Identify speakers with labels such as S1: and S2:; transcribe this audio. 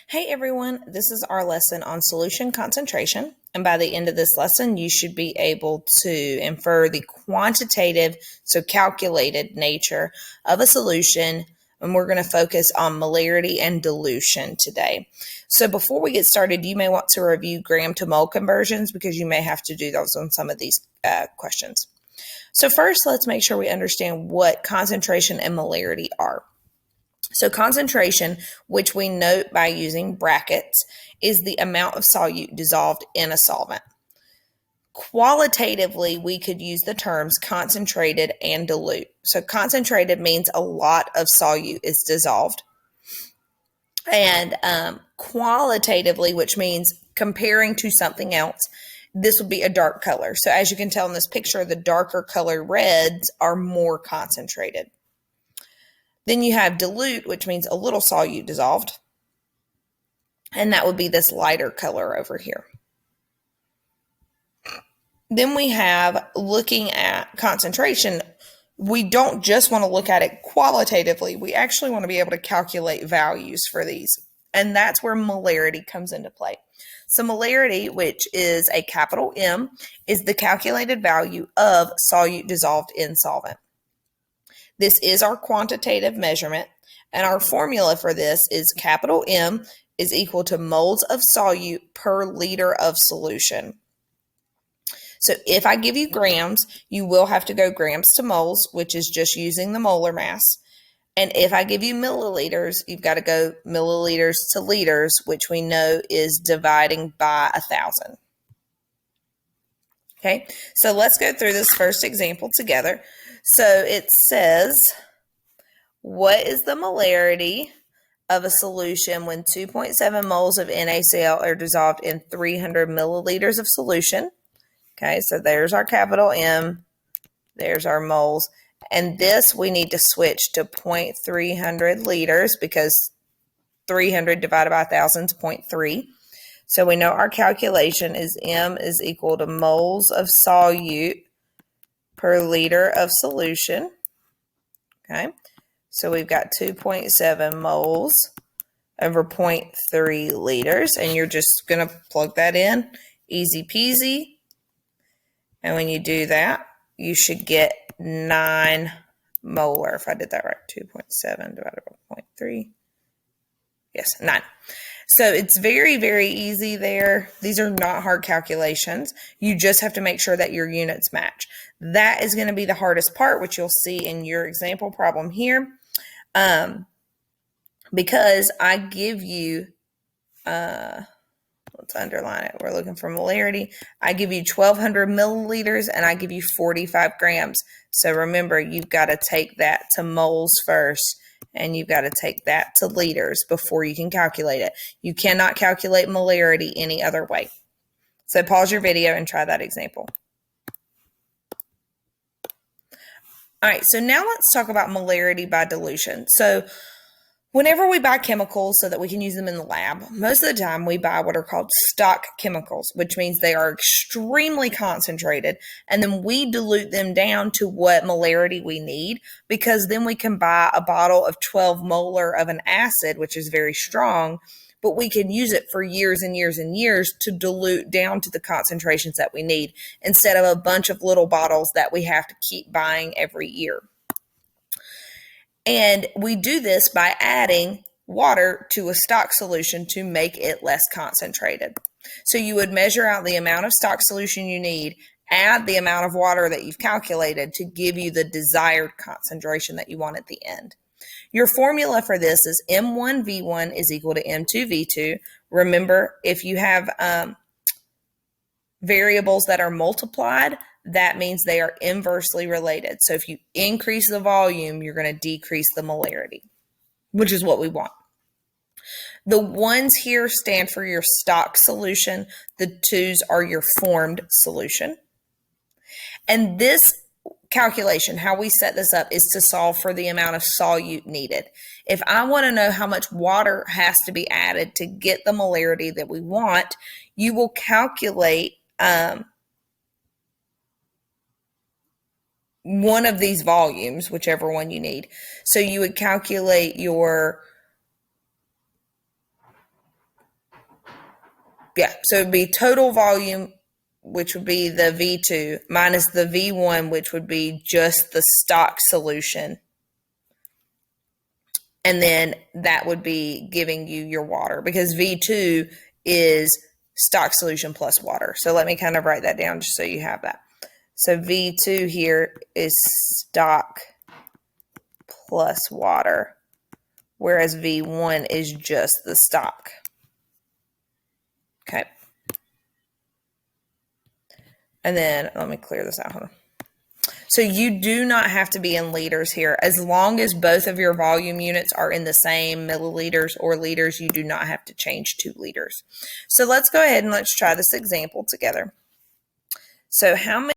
S1: Hey everyone, this is our lesson on solution concentration. And by the end of this lesson, you should be able to infer the quantitative, so calculated nature of a solution. And we're going to focus on molarity and dilution today. So before we get started, you may want to review gram to mole conversions because you may have to do those on some of these questions. So first, let's make sure we understand what concentration and molarity are. So concentration, which we note by using brackets, is the amount of solute dissolved in a solvent. Qualitatively, we could use the terms concentrated and dilute. So concentrated means a lot of solute is dissolved. And qualitatively, which means comparing to something else, this would be a dark color. So as you can tell in this picture, the darker color reds are more concentrated. Then you have dilute, which means a little solute dissolved. And that would be this lighter color over here. Then we have looking at concentration. We don't just want to look at it qualitatively. We actually want to be able to calculate values for these. And that's where molarity comes into play. So molarity, which is a capital M, is the calculated value of solute dissolved in solvent. This is our quantitative measurement, and our formula for this is capital M is equal to moles of solute per liter of solution. So if I give you grams, you will have to go grams to moles, which is just using the molar mass. And if I give you milliliters, you've got to go milliliters to liters, which we know is dividing by 1,000. Okay, so let's go through this first example together. So it says, what is the molarity of a solution when 2.7 moles of NaCl are dissolved in 300 milliliters of solution? Okay, so there's our capital M, there's our moles, and this we need to switch to 0.300 liters because 300 divided by 1,000 is 0.3. So we know our calculation is M is equal to moles of solute per liter of solution. Okay, so we've got 2.7 moles over 0.3 liters, and you're just going to plug that in, easy peasy. And when you do that, you should get 9 molar, if I did that right, 2.7 divided by 0.3. Yes, 9. So it's very, very easy there. These are not hard calculations. You just have to make sure that your units match. That is going to be the hardest part, which you'll see in your example problem here. Because I give you, let's underline it. We're looking for molarity. I give you 1,200 milliliters and I give you 45 grams. So remember, you've got to take that to moles first. And you've got to take that to liters before you can calculate it. You cannot calculate molarity any other way. So pause your video and try that example. All right, so now let's talk about molarity by dilution. So whenever we buy chemicals so that we can use them in the lab, most of the time we buy what are called stock chemicals, which means they are extremely concentrated, and then we dilute them down to what molarity we need, because then we can buy a bottle of 12 molar of an acid, which is very strong, but we can use it for years and years and years to dilute down to the concentrations that we need, instead of a bunch of little bottles that we have to keep buying every year. And we do this by adding water to a stock solution to make it less concentrated. So you would measure out the amount of stock solution you need, add the amount of water that you've calculated to give you the desired concentration that you want at the end. Your formula for this is M1V1 is equal to M2V2. Remember, if you have variables that are multiplied, that means they are inversely related. So if you increase the volume, you're going to decrease the molarity, which is what we want. The ones here stand for your stock solution. The twos are your formed solution. And this calculation, how we set this up, is to solve for the amount of solute needed. If I want to know how much water has to be added to get the molarity that we want, you will calculate one of these volumes, whichever one you need. So you would calculate your Yeah, so it would be total volume, which would be the V2, minus the V1, which would be just the stock solution. And then that would be giving you your water, because V2 is stock solution plus water. So let me kind of write that down just so you have that. So V2 here is stock plus water, whereas V1 is just the stock. Okay. And then let me clear this out. Hold on. So you do not have to be in liters here. As long as both of your volume units are in the same milliliters or liters, you do not have to change to liters. So let's go ahead and let's try this example together. So how many